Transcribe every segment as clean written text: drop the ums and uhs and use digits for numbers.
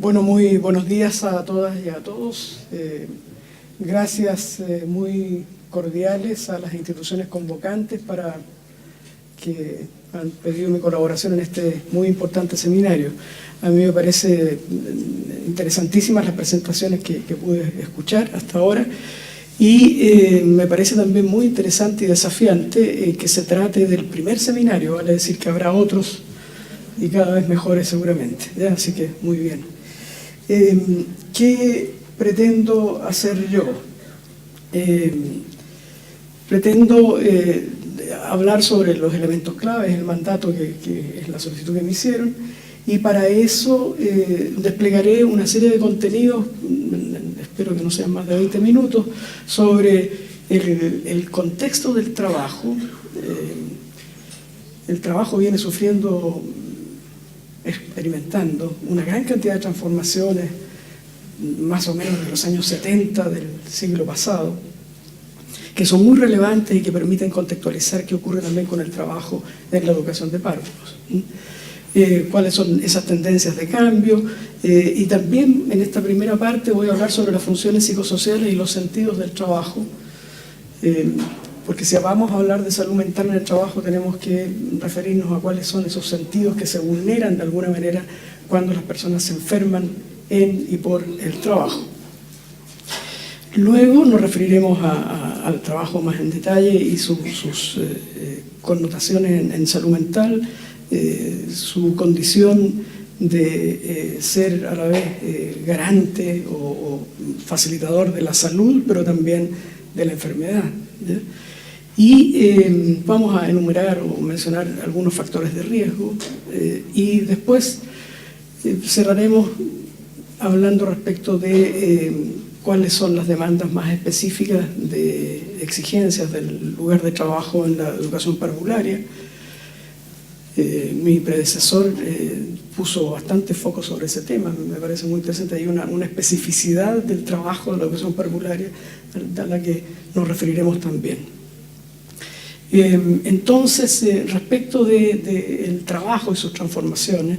Bueno, muy buenos días a todas y a todos. Gracias muy cordiales a las instituciones convocantes para que han pedido mi colaboración en este muy importante seminario. A mí me parece interesantísimas las presentaciones que pude escuchar hasta ahora y me parece también muy interesante y desafiante que se trate del primer seminario, vale decir que habrá otros y cada vez mejores seguramente, ¿ya? Así que muy bien. ¿Qué pretendo hacer yo? Pretendo hablar sobre los elementos claves, el mandato que es la solicitud que me hicieron, y para eso desplegaré una serie de contenidos, espero que no sean más de 20 minutos, sobre el contexto del trabajo. El trabajo viene experimentando una gran cantidad de transformaciones, más o menos de los años 70 del siglo pasado, que son muy relevantes y que permiten contextualizar qué ocurre también con el trabajo en la educación de párvulos. Cuáles son esas tendencias de cambio, y también en esta primera parte voy a hablar sobre las funciones psicosociales y los sentidos del trabajo, porque si vamos a hablar de salud mental en el trabajo tenemos que referirnos a cuáles son esos sentidos que se vulneran de alguna manera cuando las personas se enferman en y por el trabajo. Luego nos referiremos al trabajo más en detalle y sus connotaciones en salud mental, su condición de ser a la vez garante o facilitador de la salud, pero también de la enfermedad, ¿ya? Y vamos a enumerar o mencionar algunos factores de riesgo, y después cerraremos hablando respecto de cuáles son las demandas más específicas de exigencias del lugar de trabajo en la educación parvularia. Mi predecesor puso bastante foco sobre ese tema, me parece muy interesante. Hay una especificidad del trabajo de la educación parvularia a la que nos referiremos también. Entonces, respecto del trabajo y sus transformaciones,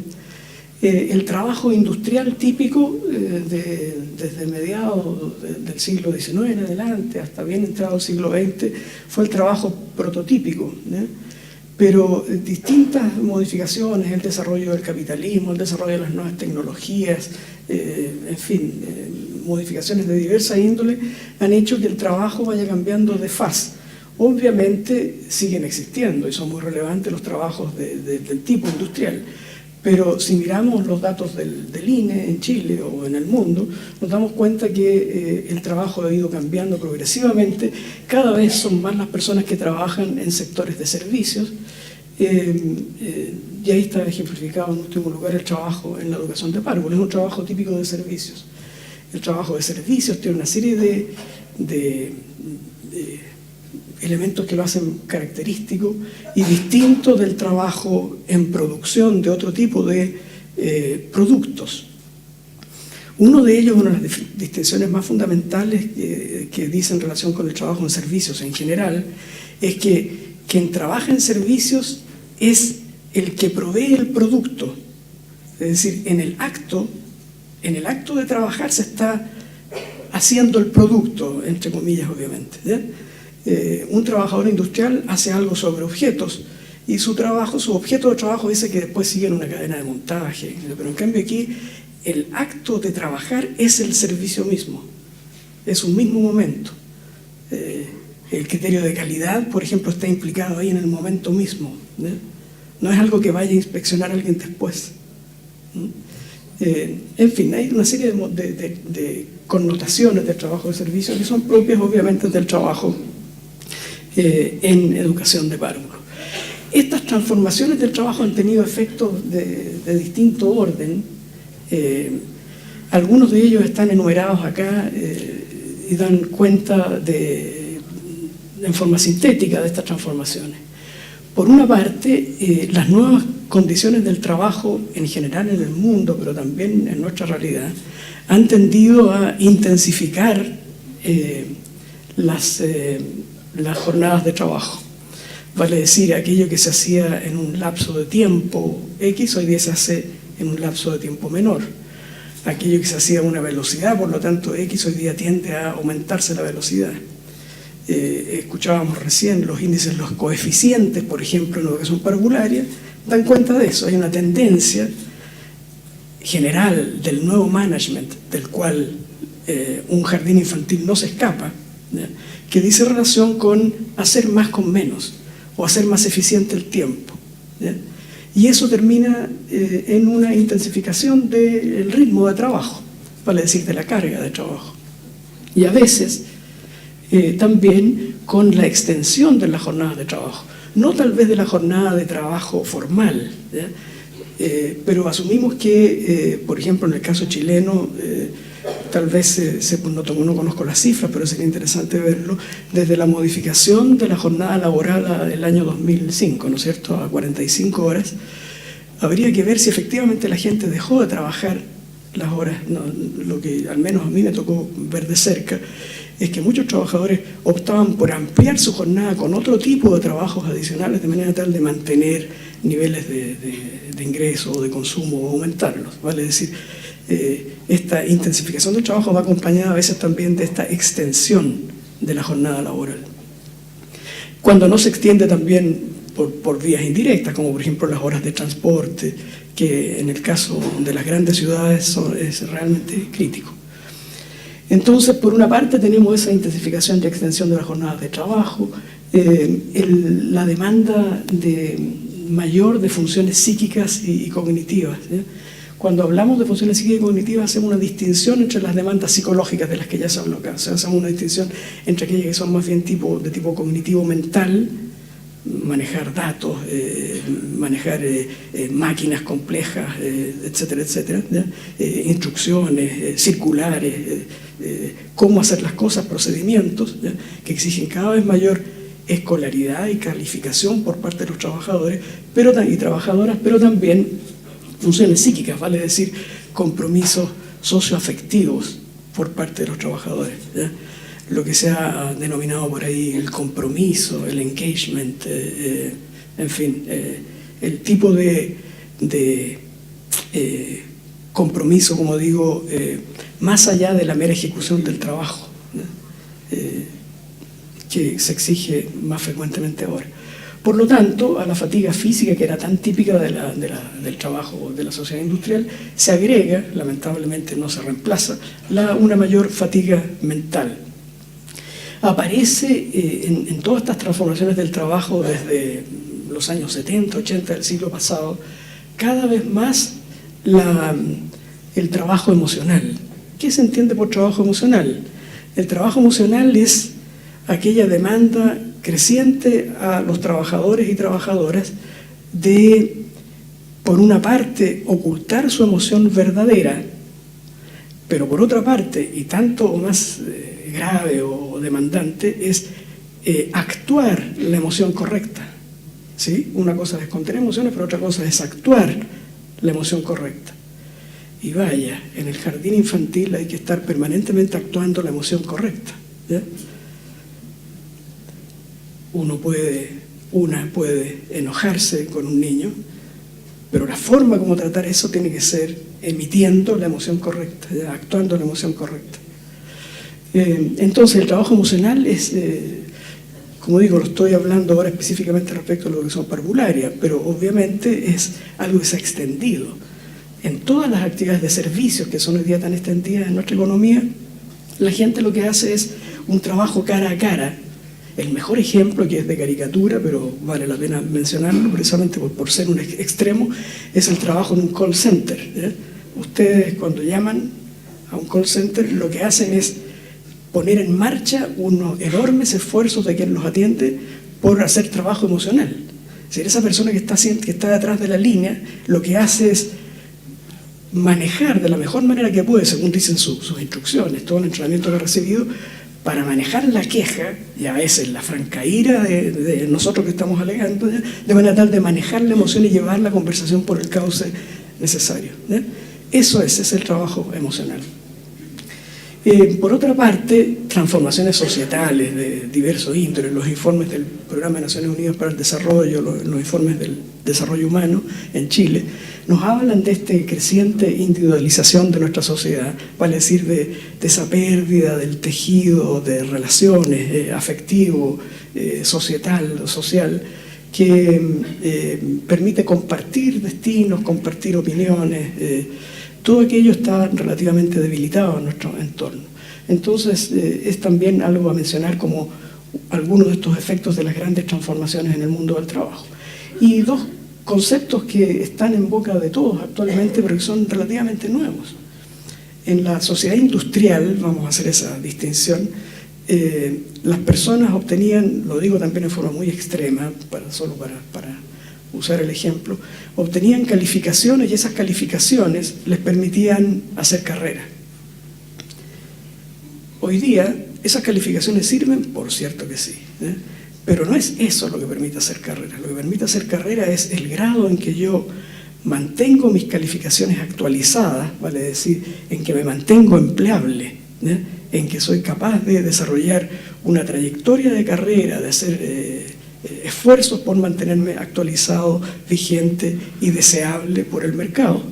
el trabajo industrial típico desde mediados del siglo XIX en adelante hasta bien entrado el siglo XX fue el trabajo prototípico, ¿no? Pero distintas modificaciones, el desarrollo del capitalismo, el desarrollo de las nuevas tecnologías, en fin, modificaciones de diversa índole han hecho que el trabajo vaya cambiando de faz. Obviamente siguen existiendo y son muy relevantes los trabajos del tipo industrial, pero si miramos los datos del INE en Chile o en el mundo, nos damos cuenta que el trabajo ha ido cambiando progresivamente. Cada vez son más las personas que trabajan en sectores de servicios, y ahí está ejemplificado en último lugar el trabajo en la educación de párvulos. Es un trabajo típico de servicios. El trabajo de servicios tiene una serie de elementos que lo hacen característico y distinto del trabajo en producción de otro tipo de productos. Uno de ellos, una de las distinciones más fundamentales que dice en relación con el trabajo en servicios en general, es que quien trabaja en servicios es el que provee el producto. Es decir, en el acto de trabajar se está haciendo el producto, entre comillas obviamente, ¿ya? Un trabajador industrial hace algo sobre objetos y su objeto de trabajo dice que después sigue en una cadena de montaje, pero en cambio aquí el acto de trabajar es el servicio mismo, es un mismo momento. El criterio de calidad, por ejemplo, está implicado ahí en el momento mismo, ¿no? No es algo que vaya a inspeccionar a alguien después, ¿no? En fin, hay una serie de connotaciones del trabajo de servicio que son propias obviamente del trabajo en educación de párvulos. Estas transformaciones del trabajo han tenido efectos de distinto orden. Algunos de ellos están enumerados acá y dan cuenta en forma sintética de estas transformaciones. Por una parte, las nuevas condiciones del trabajo en general en el mundo, pero también en nuestra realidad, han tendido a intensificar las jornadas de trabajo. Vale decir, aquello que se hacía en un lapso de tiempo X, hoy día se hace en un lapso de tiempo menor. aquello que se hacía a una velocidad, por lo tanto X hoy día tiende a aumentarse la velocidad. Escuchábamos recién los índices, los coeficientes, por ejemplo, en educación parvularia, dan cuenta de eso. Hay una tendencia general del nuevo management, del cual un jardín infantil no se escapa, ¿ya?, que dice relación con hacer más con menos o hacer más eficiente el tiempo, ¿ya? Y eso termina en una intensificación del ritmo de trabajo, vale decir, de la carga de trabajo. Y a veces también con la extensión de las jornadas de trabajo. No tal vez de la jornada de trabajo formal, ¿ya?, pero asumimos que, por ejemplo, en el caso chileno, tal vez no conozco las cifras, pero sería interesante verlo, desde la modificación de la jornada laboral del año 2005, ¿no es cierto?, a 45 horas, habría que ver si efectivamente la gente dejó de trabajar las horas. No, lo que al menos a mí me tocó ver de cerca es que muchos trabajadores optaban por ampliar su jornada con otro tipo de trabajos adicionales, de manera tal de mantener niveles de ingreso o de consumo o aumentarlos, ¿vale? Es decir, esta intensificación del trabajo va acompañada a veces también de esta extensión de la jornada laboral. Cuando no se extiende también por vías indirectas, como por ejemplo las horas de transporte, que en el caso de las grandes ciudades es realmente crítico. Entonces, por una parte tenemos esa intensificación y extensión de las jornadas de trabajo, la demanda mayor de funciones psíquicas y cognitivas, ¿sí? Cuando hablamos de funciones psíquicas y cognitivas hacemos una distinción entre las demandas psicológicas de las que ya se habló acá. O sea, hacemos una distinción entre aquellas que son más bien de tipo cognitivo-mental, manejar datos, manejar máquinas complejas, etcétera, etcétera, ¿ya?, instrucciones, circulares, cómo hacer las cosas, procedimientos, ¿ya?, que exigen cada vez mayor escolaridad y calificación por parte de los trabajadores y trabajadoras, pero también funciones psíquicas, vale decir, compromisos socioafectivos por parte de los trabajadores, ¿ya?, lo que se ha denominado por ahí el compromiso, el engagement, en fin, el tipo de compromiso, como digo, más allá de la mera ejecución del trabajo, ¿no?, que se exige más frecuentemente ahora. Por lo tanto, a la fatiga física, que era tan típica del trabajo de la sociedad industrial, se agrega, lamentablemente no se reemplaza, una mayor fatiga mental. Aparece en todas estas transformaciones del trabajo desde los años 70, 80 del siglo pasado, cada vez más el trabajo emocional. ¿Qué se entiende por trabajo emocional? El trabajo emocional es aquella demanda creciente a los trabajadores y trabajadoras de, por una parte, ocultar su emoción verdadera, pero por otra parte, y tanto o más grave o demandante, es actuar la emoción correcta, ¿sí? Una cosa es contener emociones, pero otra cosa es actuar la emoción correcta. Y vaya, en el jardín infantil hay que estar permanentemente actuando la emoción correcta, ¿ya? Una puede enojarse con un niño, pero la forma como tratar eso tiene que ser emitiendo la emoción correcta, ¿ya?, actuando la emoción correcta. Entonces el trabajo emocional es, como digo, lo estoy hablando ahora específicamente respecto a la educación parvularia, pero obviamente es algo que se ha extendido en todas las actividades de servicios que son hoy día tan extendidas en nuestra economía. La gente lo que hace es un trabajo cara a cara. El mejor ejemplo, que es de caricatura, pero vale la pena mencionarlo precisamente por ser un extremo, es el trabajo en un call center, ¿ya? Ustedes, cuando llaman a un call center, lo que hacen es poner en marcha unos enormes esfuerzos de quien los atiende por hacer trabajo emocional. Es decir, esa persona que está detrás de la línea, lo que hace es manejar de la mejor manera que puede, según dicen sus instrucciones, todo el entrenamiento que ha recibido, para manejar la queja, y a veces la franca ira de nosotros que estamos alegando, ¿ya?, de manera tal de manejar la emoción y llevar la conversación por el cauce necesario, ¿ya? Eso es el trabajo emocional. Por otra parte, transformaciones societales de diversos índoles, los informes del Programa de Naciones Unidas para el Desarrollo, los informes del desarrollo humano en Chile, nos hablan de esta creciente individualización de nuestra sociedad, vale decir, de esa pérdida del tejido de relaciones afectivo, societal, social, que permite compartir destinos, compartir opiniones. Todo aquello está relativamente debilitado en nuestro entorno. Entonces, es también algo a mencionar como algunos de estos efectos de las grandes transformaciones en el mundo del trabajo. Y dos conceptos que están en boca de todos actualmente, pero que son relativamente nuevos. En la sociedad industrial, vamos a hacer esa distinción, las personas obtenían, lo digo también en forma muy extrema, solo para usar el ejemplo, obtenían calificaciones y esas calificaciones les permitían hacer carrera. Hoy día esas calificaciones sirven, por cierto que sí, pero no es eso lo que permite hacer carrera. Lo que permite hacer carrera es el grado en que yo mantengo mis calificaciones actualizadas, vale decir, en que me mantengo empleable, en que soy capaz de desarrollar una trayectoria de carrera, de hacer esfuerzos por mantenerme actualizado, vigente y deseable por el mercado.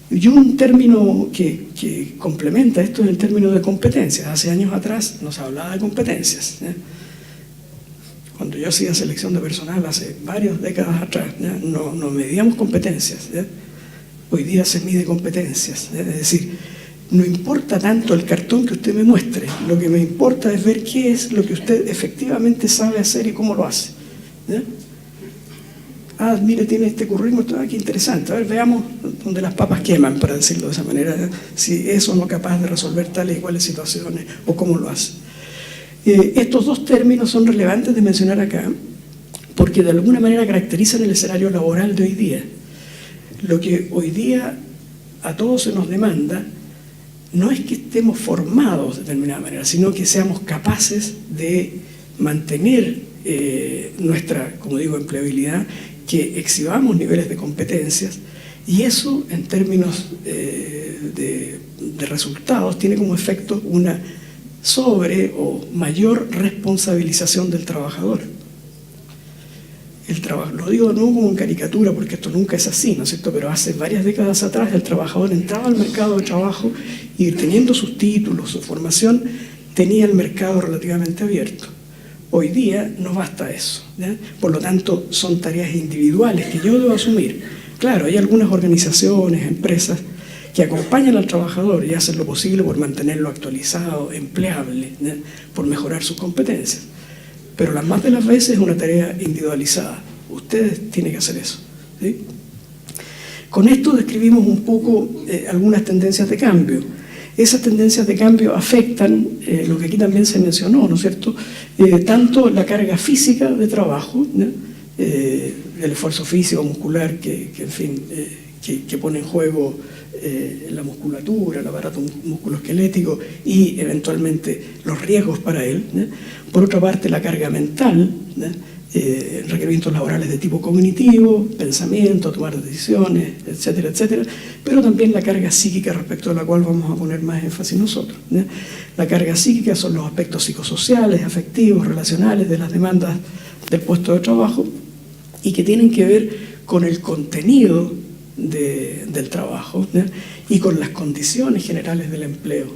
Y un término que complementa esto es el término de competencias. Hace años atrás nos hablaba de competencias. Cuando yo hacía selección de personal hace varias décadas atrás, no medíamos competencias. Hoy día se mide competencias. Es decir, no importa tanto el cartón que usted me muestre, lo que me importa es ver qué es lo que usted efectivamente sabe hacer y cómo lo hace. Ah, mire, tiene este currículum, qué interesante. A ver, veamos dónde las papas queman, para decirlo de esa manera, si es o no capaz de resolver tales y cuales situaciones o cómo lo hace. Estos dos términos son relevantes de mencionar acá porque de alguna manera caracterizan el escenario laboral de hoy día. Lo que hoy día a todos se nos demanda no es que estemos formados de determinada manera, sino que seamos capaces de mantener nuestra, como digo, empleabilidad, que exhibamos niveles de competencias, y eso en términos de resultados tiene como efecto una sobre o mayor responsabilización del trabajador. Lo digo de nuevo como en caricatura porque esto nunca es así, ¿no es cierto? Pero hace varias décadas atrás el trabajador entraba al mercado de trabajo y teniendo sus títulos, su formación, tenía el mercado relativamente abierto. Hoy día no basta eso, ¿ya? Por lo tanto son tareas individuales que yo debo asumir. Claro, hay algunas organizaciones, empresas que acompañan al trabajador y hacen lo posible por mantenerlo actualizado, empleable, ¿ya? Por mejorar sus competencias. Pero las más de las veces es una tarea individualizada. Ustedes tienen que hacer eso, ¿sí? Con esto describimos un poco algunas tendencias de cambio. Esas tendencias de cambio afectan lo que aquí también se mencionó, ¿no es cierto? Tanto la carga física de trabajo, ¿no? El esfuerzo físico, muscular, que pone en juego la musculatura, el aparato musculoesquelético y eventualmente los riesgos para él, ¿no? Por otra parte, la carga mental, ¿no? Requerimientos laborales de tipo cognitivo, pensamiento, tomar decisiones, etcétera, etcétera, pero también la carga psíquica respecto a la cual vamos a poner más énfasis nosotros, ¿no? La carga psíquica son los aspectos psicosociales, afectivos, relacionales de las demandas del puesto de trabajo y que tienen que ver con el contenido del trabajo, ¿no? Y con las condiciones generales del empleo.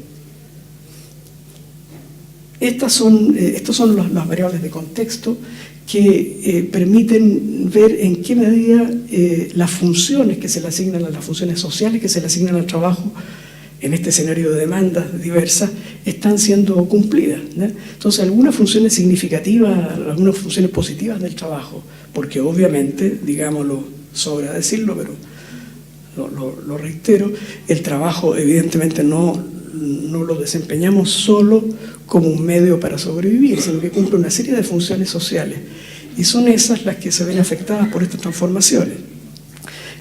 Estas son las variables de contexto que permiten ver en qué medida las funciones que se le asignan, las funciones sociales que se le asignan al trabajo en este escenario de demandas diversas están siendo cumplidas, ¿no? Entonces, algunas funciones significativas, algunas funciones positivas del trabajo, porque obviamente, digámoslo, sobra decirlo, pero lo reitero, el trabajo evidentemente no lo desempeñamos solo como un medio para sobrevivir, sino que cumple una serie de funciones sociales. Y son esas las que se ven afectadas por estas transformaciones.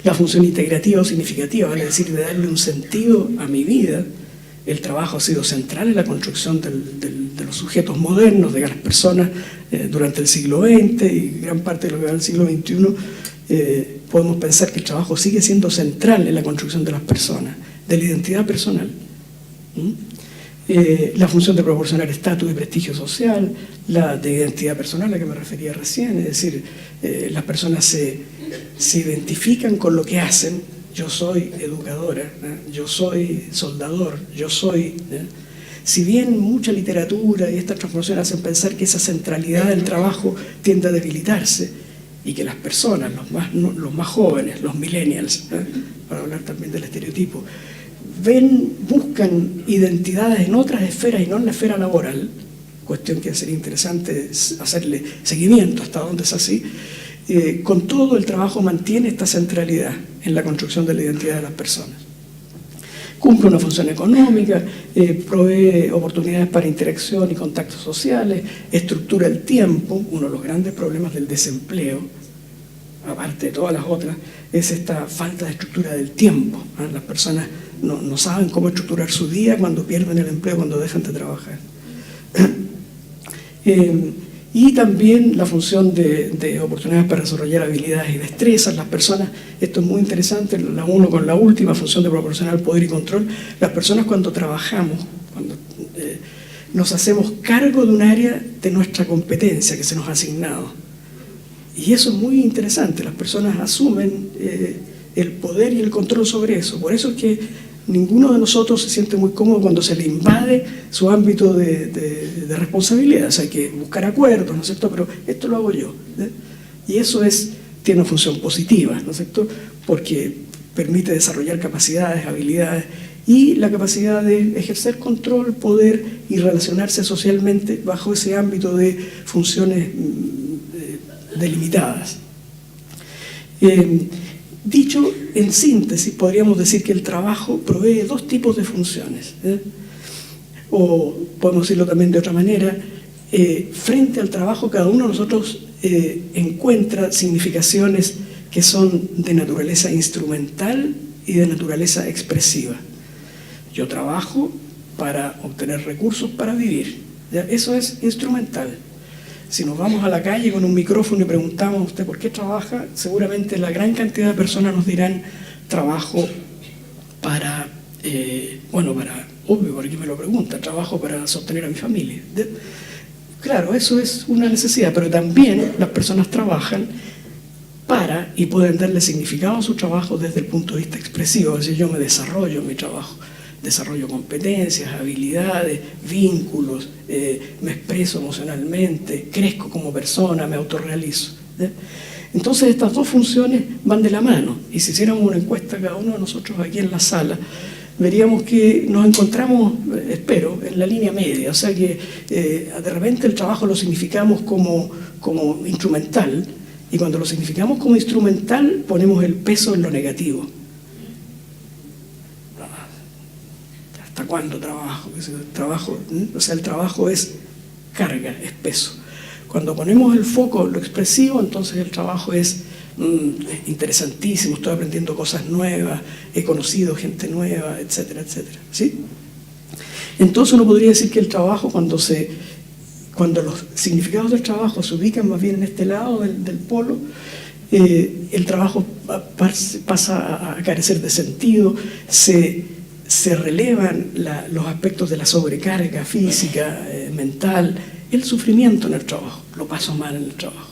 La función integrativa o significativa, vale decir, de darle un sentido a mi vida. El trabajo ha sido central en la construcción de los sujetos modernos, de las personas durante el siglo XX y gran parte de lo que va en el siglo XXI. Podemos pensar que el trabajo sigue siendo central en la construcción de las personas, de la identidad personal. la función de proporcionar estatus y prestigio social, la de identidad personal a la que me refería recién, es decir, las personas se identifican con lo que hacen. Yo soy educadora, yo soy soldador, yo soy... Si bien mucha literatura y estas transformaciones hacen pensar que esa centralidad del trabajo tiende a debilitarse y que las personas, los más jóvenes, los millennials, para hablar también del estereotipo, buscan identidades en otras esferas y no en la esfera laboral, cuestión que sería interesante hacerle seguimiento hasta dónde es así, con todo el trabajo mantiene esta centralidad en la construcción de la identidad de las personas. Cumple una función económica, provee oportunidades para interacción y contactos sociales, estructura el tiempo. Uno de los grandes problemas del desempleo, aparte de todas las otras, es esta falta de estructura del tiempo. Las personas no saben cómo estructurar su día cuando pierden el empleo, cuando dejan de trabajar. Y también la función de oportunidades para desarrollar habilidades y destrezas. Las personas, esto es muy interesante, la uno con la última función de proporcionar poder y control. Las personas cuando trabajamos, cuando nos hacemos cargo de un área de nuestra competencia que se nos ha asignado. Y eso es muy interesante, las personas asumen el poder y el control sobre eso. Por eso es que ninguno de nosotros se siente muy cómodo cuando se le invade su ámbito de responsabilidad. O sea, hay que buscar acuerdos, ¿no es cierto? Pero esto lo hago yo. Y eso tiene una función positiva, ¿no es cierto? Porque permite desarrollar capacidades, habilidades y la capacidad de ejercer control, poder y relacionarse socialmente bajo ese ámbito de funciones delimitadas. Dicho en síntesis, podríamos decir que el trabajo provee dos tipos de funciones, o podemos decirlo también de otra manera, frente al trabajo cada uno de nosotros encuentra significaciones que son de naturaleza instrumental y de naturaleza expresiva. Yo trabajo para obtener recursos para vivir, ¿ya? Eso es instrumental. Si nos vamos a la calle con un micrófono y preguntamos a usted por qué trabaja, seguramente la gran cantidad de personas nos dirán trabajo para, obvio, porque me lo pregunta, trabajo para sostener a mi familia. Claro, eso es una necesidad, pero también las personas trabajan para y pueden darle significado a su trabajo desde el punto de vista expresivo, es decir, yo me desarrollo en mi trabajo. Desarrollo competencias, habilidades, vínculos, me expreso emocionalmente, crezco como persona, me autorrealizo. Entonces estas dos funciones van de la mano y si hiciéramos una encuesta cada uno de nosotros aquí en la sala, veríamos que nos encontramos, espero, en la línea media, o sea que de repente el trabajo lo significamos como instrumental y cuando lo significamos como instrumental ponemos el peso en lo negativo. ¿Hasta cuándo trabajo? El trabajo es carga, es peso. Cuando ponemos el foco en lo expresivo, entonces el trabajo es interesantísimo, estoy aprendiendo cosas nuevas, he conocido gente nueva, etcétera, etcétera. ¿Sí? Entonces uno podría decir que el trabajo, cuando los significados del trabajo se ubican más bien en este lado del polo, el trabajo pasa a carecer de sentido, se relevan los aspectos de la sobrecarga física, mental, el sufrimiento en el trabajo, lo paso mal en el trabajo.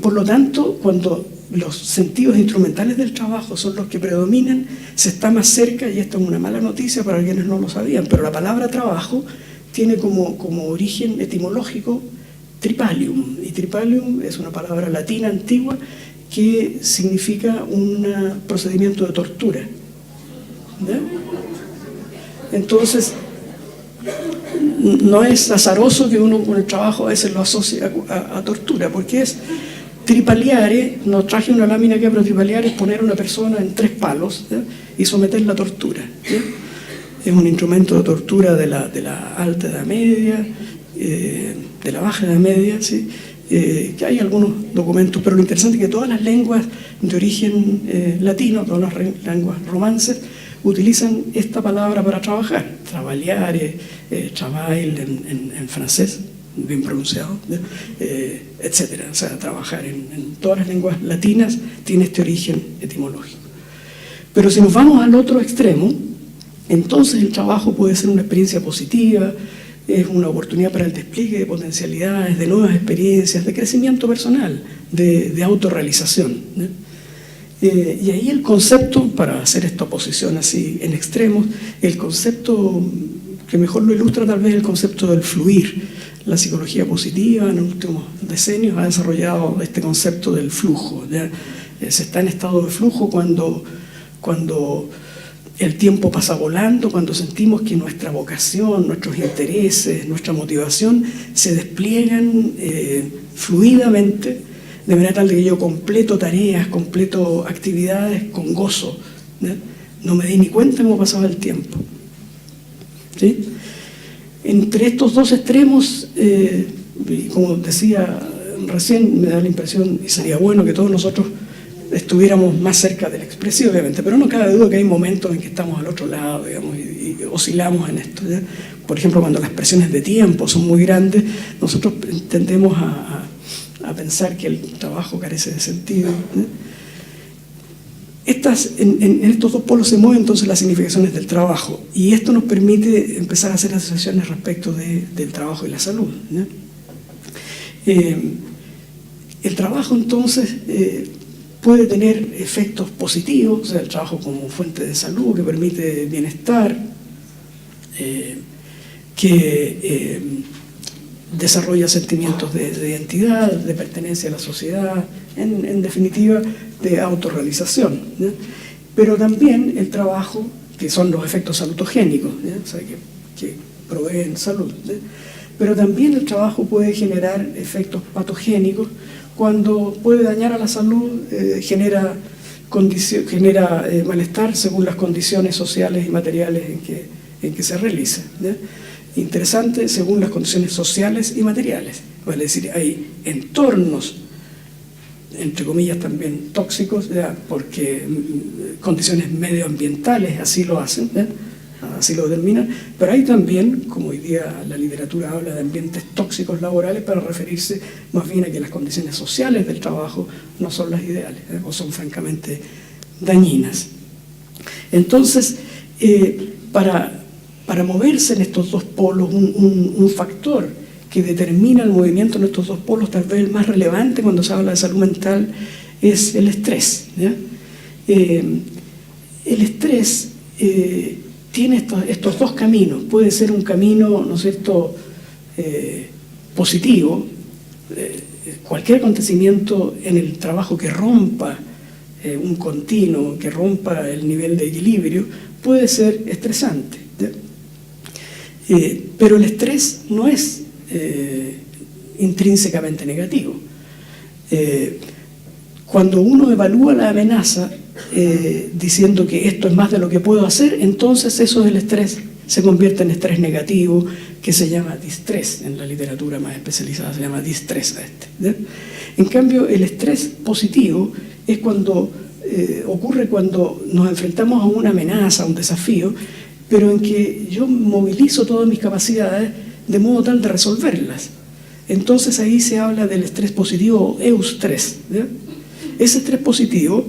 Por lo tanto, cuando los sentidos instrumentales del trabajo son los que predominan, se está más cerca, y esto es una mala noticia para quienes no lo sabían, pero la palabra trabajo tiene como origen etimológico tripalium, y tripalium es una palabra latina antigua que significa un procedimiento de tortura. ¿Ya? Entonces, no es azaroso que uno con el trabajo a veces lo asocie a tortura, porque es tripaliare, no traje una lámina aquí, pero tripaliare es poner a una persona en 3 palos, ¿ya? Y someterla a tortura. ¿Ya? Es un instrumento de tortura de la alta edad media, de la baja edad media, ¿sí? Que hay algunos documentos, pero lo interesante es que todas las lenguas de origen latino, todas las lenguas romances, utilizan esta palabra para trabajar, travagliare, travail en francés, bien pronunciado, etcétera. O sea, trabajar en todas las lenguas latinas tiene este origen etimológico. Pero si nos vamos al otro extremo, entonces el trabajo puede ser una experiencia positiva, es una oportunidad para el despliegue de potencialidades, de nuevas experiencias, de crecimiento personal, de autorrealización, ¿no? Y ahí el concepto, para hacer esta oposición así en extremos, el concepto que mejor lo ilustra tal vez el concepto del fluir. La psicología positiva en los últimos decenios ha desarrollado este concepto del flujo, ¿ya? Se está en estado de flujo cuando el tiempo pasa volando, cuando sentimos que nuestra vocación, nuestros intereses, nuestra motivación se despliegan fluidamente, de manera tal que yo completo tareas, completo actividades con gozo, ¿no? No me di ni cuenta cómo pasaba el tiempo, ¿sí? Entre estos dos extremos, como decía recién, me da la impresión, y sería bueno que todos nosotros estuviéramos más cerca del expresivo, obviamente, pero no cabe duda que hay momentos en que estamos al otro lado, digamos, y oscilamos en esto, ¿ya? Por ejemplo, cuando las presiones de tiempo son muy grandes, nosotros tendemos a pensar que el trabajo carece de sentido, ¿no? En estos dos polos se mueven entonces las significaciones del trabajo, y esto nos permite empezar a hacer asociaciones respecto del trabajo y la salud, ¿no? El trabajo entonces puede tener efectos positivos, o sea, el trabajo como fuente de salud que permite bienestar, que desarrolla sentimientos de identidad, de pertenencia a la sociedad, en definitiva, de autorrealización, ¿no? Pero también el trabajo, que son los efectos salutogénicos, ¿no? O sea, que proveen salud, ¿no? Pero también el trabajo puede generar efectos patogénicos cuando puede dañar a la salud, genera malestar según las condiciones sociales y materiales en que se realiza, ¿no? Interesante, según las condiciones sociales y materiales. Es decir, hay entornos, entre comillas también tóxicos, ¿ya? Porque condiciones medioambientales así lo hacen, ¿ya? Así lo determinan, pero hay también, como hoy día la literatura habla de ambientes tóxicos laborales, para referirse más bien a que las condiciones sociales del trabajo no son las ideales, o son francamente dañinas. Entonces, para moverse en estos dos polos, un factor que determina el movimiento en estos dos polos, tal vez el más relevante cuando se habla de salud mental, es el estrés, ¿ya? El estrés tiene estos dos caminos. Puede ser un camino, ¿no es cierto?, positivo. Cualquier acontecimiento en el trabajo que rompa un continuo, que rompa el nivel de equilibrio, puede ser estresante, ¿ya? Pero el estrés no es intrínsecamente negativo. Cuando uno evalúa la amenaza diciendo que esto es más de lo que puedo hacer, entonces eso del estrés se convierte en estrés negativo, que se llama distrés. En la literatura más especializada se llama distrés a este, ¿ya? En cambio, el estrés positivo es ocurre cuando nos enfrentamos a una amenaza, a un desafío, pero en que yo movilizo todas mis capacidades de modo tal de resolverlas. Entonces ahí se habla del estrés positivo o eustrés, ¿ya? Ese estrés positivo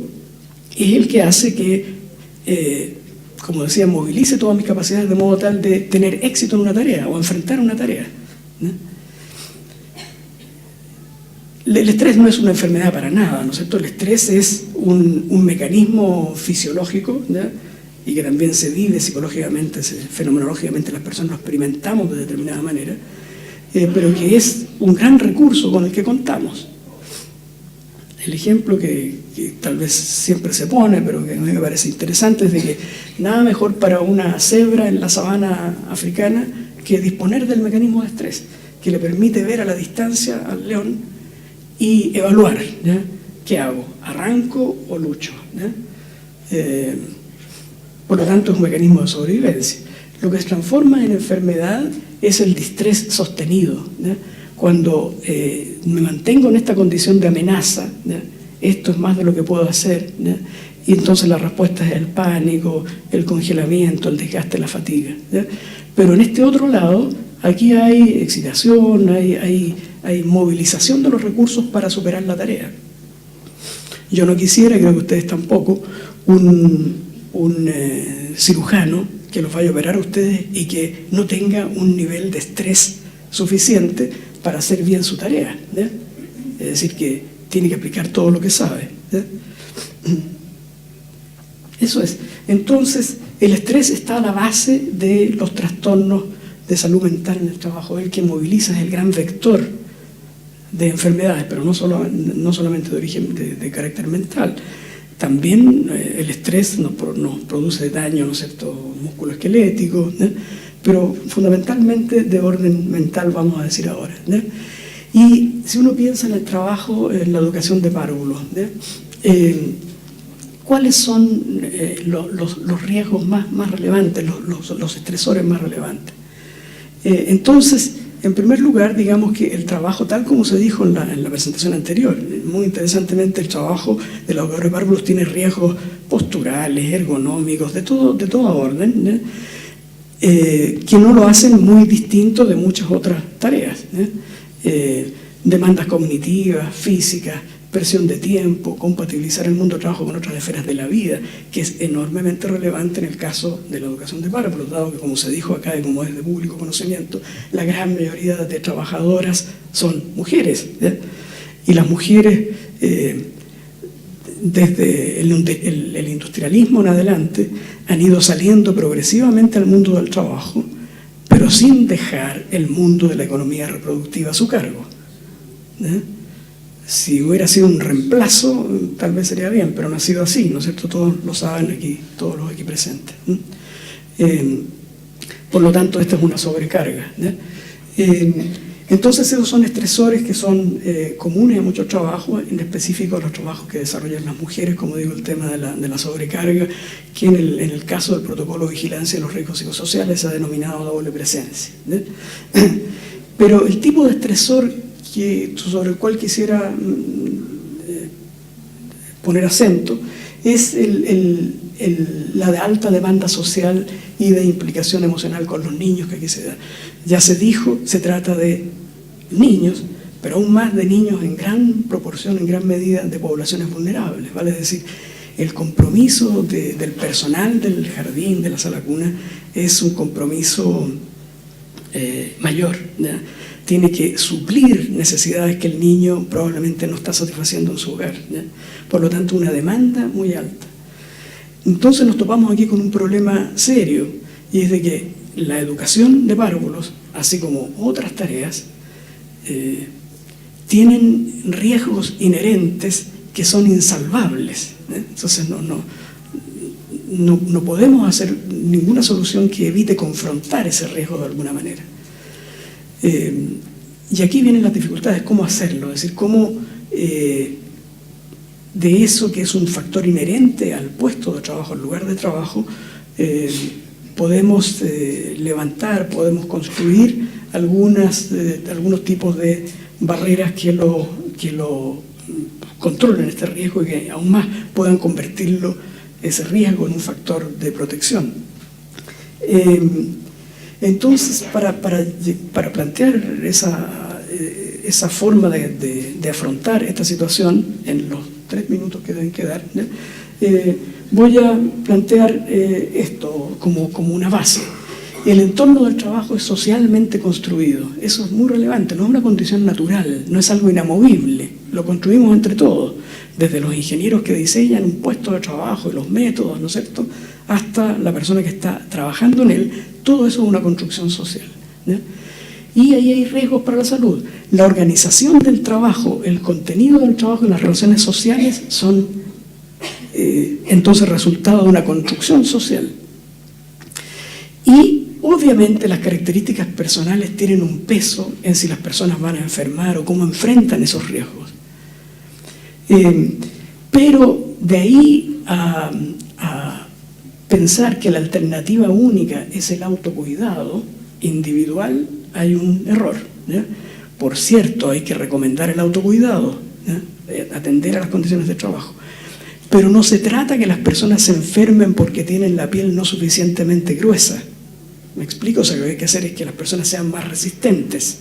es el que hace que, como decía, movilice todas mis capacidades de modo tal de tener éxito en una tarea o enfrentar una tarea, ¿no? El estrés no es una enfermedad para nada, ¿no es cierto? El estrés es un mecanismo fisiológico, ¿ya? Y que también se vive psicológicamente, fenomenológicamente las personas lo experimentamos de determinada manera, pero que es un gran recurso con el que contamos. El ejemplo que tal vez siempre se pone, pero que a mí me parece interesante, es de que nada mejor para una cebra en la sabana africana que disponer del mecanismo de estrés, que le permite ver a la distancia al león y evaluar, ¿ya? ¿Qué hago? ¿Arranco o lucho? ¿Ya? Por lo tanto, es un mecanismo de sobrevivencia. Lo que se transforma en enfermedad es el distrés sostenido, ¿ya? Cuando me mantengo en esta condición de amenaza, ¿ya? Esto es más de lo que puedo hacer, ¿ya? Y entonces la respuesta es el pánico, el congelamiento, el desgaste, la fatiga, ¿ya? Pero en este otro lado, aquí hay excitación, hay movilización de los recursos para superar la tarea. Yo no quisiera, creo que ustedes tampoco, un un cirujano que los vaya a operar a ustedes y que no tenga un nivel de estrés suficiente para hacer bien su tarea, ¿ya? Es decir, que tiene que aplicar todo lo que sabe, ¿ya? Eso es. Entonces, el estrés está a la base de los trastornos de salud mental en el trabajo. El que moviliza es el gran vector de enfermedades, pero no solamente de origen de carácter mental. También el estrés nos produce daño, ¿no es cierto?, musculoesquelético, ¿no?, pero fundamentalmente de orden mental, vamos a decir ahora, ¿no? Y si uno piensa en el trabajo, en la educación de párvulos, ¿no?, ¿cuáles son los riesgos más relevantes, los estresores más relevantes? Entonces, en primer lugar, digamos que el trabajo, tal como se dijo en la presentación anterior, muy interesantemente, el trabajo de los educadores de párvulos tiene riesgos posturales, ergonómicos, de toda orden, ¿no?, que no lo hacen muy distinto de muchas otras tareas, ¿no? Demandas cognitivas, físicas, presión de tiempo, compatibilizar el mundo del trabajo con otras esferas de la vida, que es enormemente relevante en el caso de la educación de párvulos, dado que, como se dijo acá y como es de público conocimiento, la gran mayoría de trabajadoras son mujeres, ¿ya? Y las mujeres, desde el industrialismo en adelante, han ido saliendo progresivamente al mundo del trabajo, pero sin dejar el mundo de la economía reproductiva a su cargo, ¿ya? Si hubiera sido un reemplazo, tal vez sería bien, pero no ha sido así, ¿no es cierto? Todos lo saben aquí, todos los aquí presentes. Por lo tanto, esta es una sobrecarga, ¿ya? Entonces, esos son estresores que son comunes a muchos trabajos, en específico a los trabajos que desarrollan las mujeres, como digo, el tema de la sobrecarga, que en el caso del protocolo de vigilancia de los riesgos psicosociales se ha denominado doble presencia, ¿ya? Pero el tipo de estresor sobre el cual quisiera poner acento es la de alta demanda social y de implicación emocional con los niños que aquí se da. Ya se dijo, se trata de niños, pero aún más de niños en gran proporción, en gran medida, de poblaciones vulnerables, ¿vale? Es decir, el compromiso del personal del jardín, de la sala cuna, es un compromiso mayor, ¿ya? Tiene que suplir necesidades que el niño probablemente no está satisfaciendo en su hogar, ¿ya? Por lo tanto, una demanda muy alta. Entonces nos topamos aquí con un problema serio, y es de que la educación de párvulos, así como otras tareas, tienen riesgos inherentes que son insalvables, ¿eh? Entonces no podemos hacer ninguna solución que evite confrontar ese riesgo de alguna manera. Y aquí vienen las dificultades, cómo hacerlo, es decir, cómo de eso que es un factor inherente al puesto de trabajo, al lugar de trabajo, podemos levantar, podemos construir algunos tipos de barreras que lo controlen este riesgo y que aún más puedan convertirlo, ese riesgo, en un factor de protección. Entonces, para plantear esa forma de afrontar esta situación en los 3 minutos que deben quedar, ¿no?, voy a plantear esto como una base. El entorno del trabajo es socialmente construido. Eso es muy relevante, no es una condición natural, no es algo inamovible, lo construimos entre todos, desde los ingenieros que diseñan un puesto de trabajo y los métodos, ¿no es cierto?, hasta la persona que está trabajando en él. Todo eso es una construcción social, ¿ya? Y ahí hay riesgos para la salud. La organización del trabajo, el contenido del trabajo y las relaciones sociales son entonces resultado de una construcción social. Y obviamente las características personales tienen un peso en si las personas van a enfermar o cómo enfrentan esos riesgos. Pero de ahí a pensar que la alternativa única es el autocuidado individual, hay un error, ¿ya? Por cierto, hay que recomendar el autocuidado, ¿ya?, atender a las condiciones de trabajo. Pero no se trata que las personas se enfermen porque tienen la piel no suficientemente gruesa. ¿Me explico? O sea, lo que hay que hacer es que las personas sean más resistentes.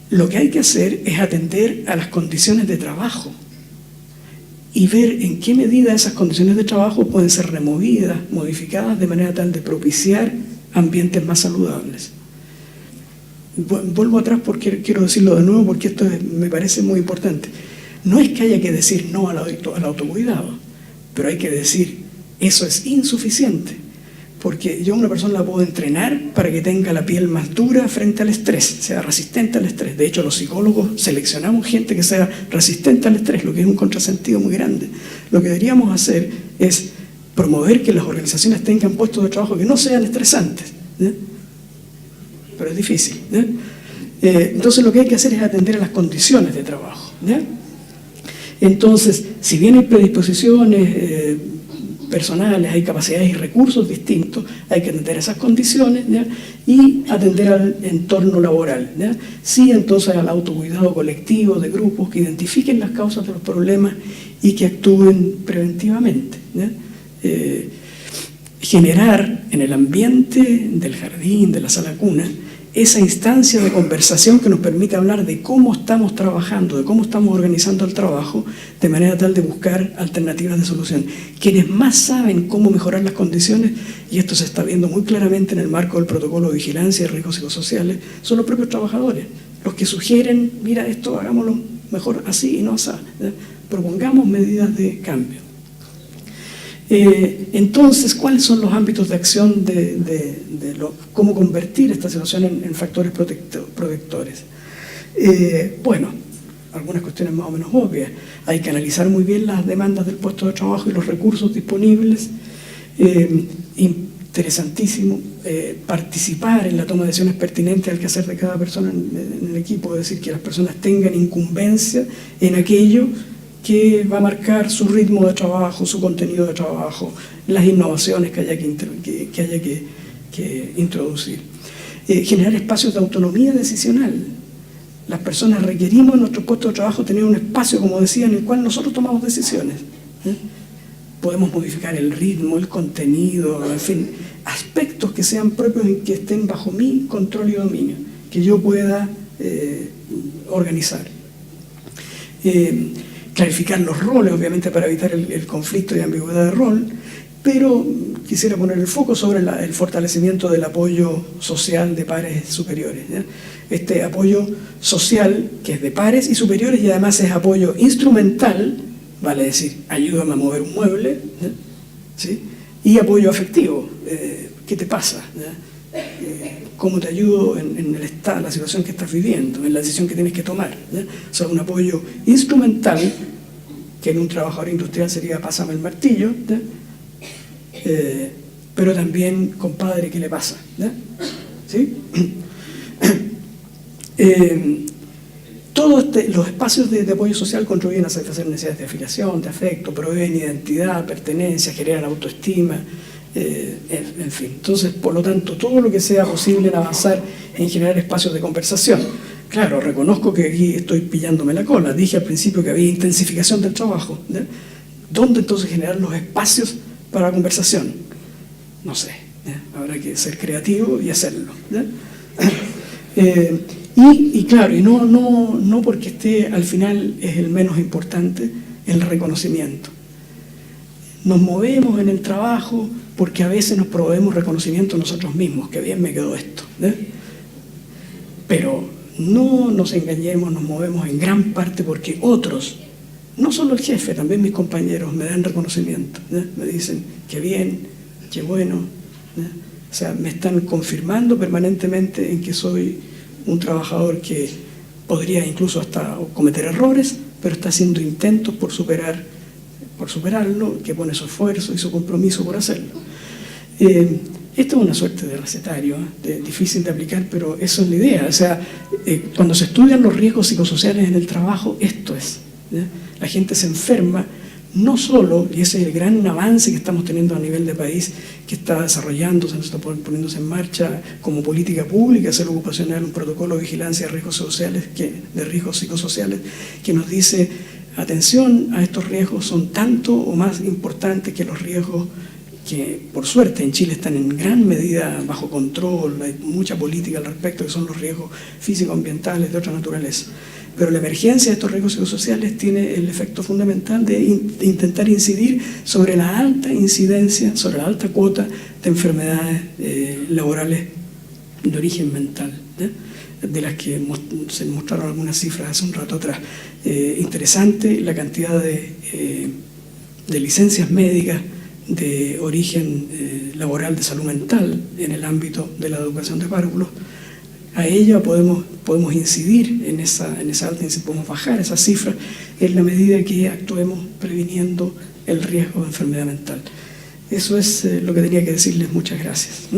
Lo que hay que hacer es atender a las condiciones de trabajo. y ver en qué medida esas condiciones de trabajo pueden ser removidas, modificadas de manera tal de propiciar ambientes más saludables. Vuelvo atrás porque quiero decirlo de nuevo porque esto me parece muy importante. No es que haya que decir no al autocuidado, pero hay que decir eso es insuficiente, porque yo a una persona la puedo entrenar para que tenga la piel más dura frente al estrés, sea resistente al estrés. De hecho, los psicólogos seleccionamos gente que sea resistente al estrés, lo que es un contrasentido muy grande. Lo que deberíamos hacer es promover que las organizaciones tengan puestos de trabajo que no sean estresantes, ¿eh? Pero es difícil, ¿eh? Entonces lo que hay que hacer es atender a las condiciones de trabajo, ¿eh? Entonces, si bien hay predisposiciones personales, hay capacidades y recursos distintos, hay que atender a esas condiciones, ¿ya? Y atender al entorno laboral, ¿ya? Sí, entonces al autocuidado colectivo de grupos que identifiquen las causas de los problemas y que actúen preventivamente, ¿ya? Generar en el ambiente del jardín, de la sala cuna, esa instancia de conversación que nos permite hablar de cómo estamos trabajando, de cómo estamos organizando el trabajo, de manera tal de buscar alternativas de solución. Quienes más saben cómo mejorar las condiciones, y esto se está viendo muy claramente en el marco del protocolo de vigilancia y riesgos psicosociales, son los propios trabajadores, los que sugieren, mira, esto hagámoslo mejor así y no así, ¿eh? Propongamos medidas de cambio. Entonces, ¿cuáles son los ámbitos de acción cómo convertir esta situación en factores protectores? Bueno, algunas cuestiones más o menos obvias. Hay que analizar muy bien las demandas del puesto de trabajo y los recursos disponibles. Interesantísimo participar en la toma de decisiones pertinentes al quehacer de cada persona en el equipo, es decir, que las personas tengan incumbencia en aquello que va a marcar su ritmo de trabajo, su contenido de trabajo, las innovaciones que haya que introducir. Generar espacios de autonomía decisional. Las personas requerimos en nuestro puesto de trabajo tener un espacio, como decía, en el cual nosotros tomamos decisiones. Podemos modificar el ritmo, el contenido, en fin, aspectos que sean propios y que estén bajo mi control y dominio, que yo pueda organizar. Clarificar los roles, obviamente, para evitar el conflicto y ambigüedad de rol, pero quisiera poner el foco sobre el fortalecimiento del apoyo social de pares superiores, ¿ya? Este apoyo social que es de pares y superiores y además es apoyo instrumental, vale decir, ayúdame a mover un mueble, ¿ya? ¿Sí? Y apoyo afectivo, ¿qué te pasa? ¿Ya? ¿Cómo te ayudo en el estado, la situación que estás viviendo, en la decisión que tienes que tomar? ¿Ya? O sea, un apoyo instrumental, que en un trabajador industrial sería pásame el martillo, ¿ya? Pero también, compadre, ¿qué le pasa? ¿Ya? ¿Sí? Todos los espacios de apoyo social contribuyen a satisfacer necesidades de afiliación, de afecto, proveen identidad, pertenencia, generan autoestima, en fin. Entonces, por lo tanto, todo lo que sea posible en avanzar en generar espacios de conversación. Claro, reconozco que aquí estoy pillándome la cola. Dije al principio que había intensificación del trabajo, ¿ya? ¿Dónde entonces generar los espacios para la conversación? No sé, ¿ya? Habrá que ser creativo y hacerlo, ¿ya? Y claro, y no porque esté al final es el menos importante, el reconocimiento. Nos movemos en el trabajo porque a veces nos proveemos reconocimiento nosotros mismos, que bien me quedó esto, ¿eh? Pero no nos engañemos, nos movemos en gran parte porque otros, no solo el jefe, también mis compañeros me dan reconocimiento, ¿eh? Me dicen que bien, que bueno, ¿eh? O sea, me están confirmando permanentemente en que soy un trabajador que podría incluso hasta cometer errores, pero está haciendo intentos por superarlo, que pone su esfuerzo y su compromiso por hacerlo. Esto es una suerte de recetario, difícil de aplicar, pero eso es la idea. O sea, cuando se estudian los riesgos psicosociales en el trabajo, esto es, ¿ya? La gente se enferma, no solo, y ese es el gran avance que estamos teniendo a nivel de país, que está desarrollándose, está poniéndose en marcha como política pública, salud ocupacional, un protocolo de vigilancia de riesgos psicosociales, que nos dice, atención a estos riesgos, son tanto o más importantes que los riesgos que, por suerte, en Chile están en gran medida bajo control, hay mucha política al respecto, que son los riesgos físico-ambientales de otra naturaleza. pero la emergencia de estos riesgos psicosociales tiene el efecto fundamental de intentar incidir sobre la alta incidencia, sobre la alta cuota de enfermedades laborales de origen mental, de las que se mostraron algunas cifras hace un rato atrás. Interesante la cantidad de licencias médicas de origen laboral de salud mental en el ámbito de la educación de párvulos. A ella podemos incidir en esa alta incidencia, podemos bajar esas cifras en la medida que actuemos previniendo el riesgo de enfermedad mental. Eso es lo que tenía que decirles. Muchas gracias.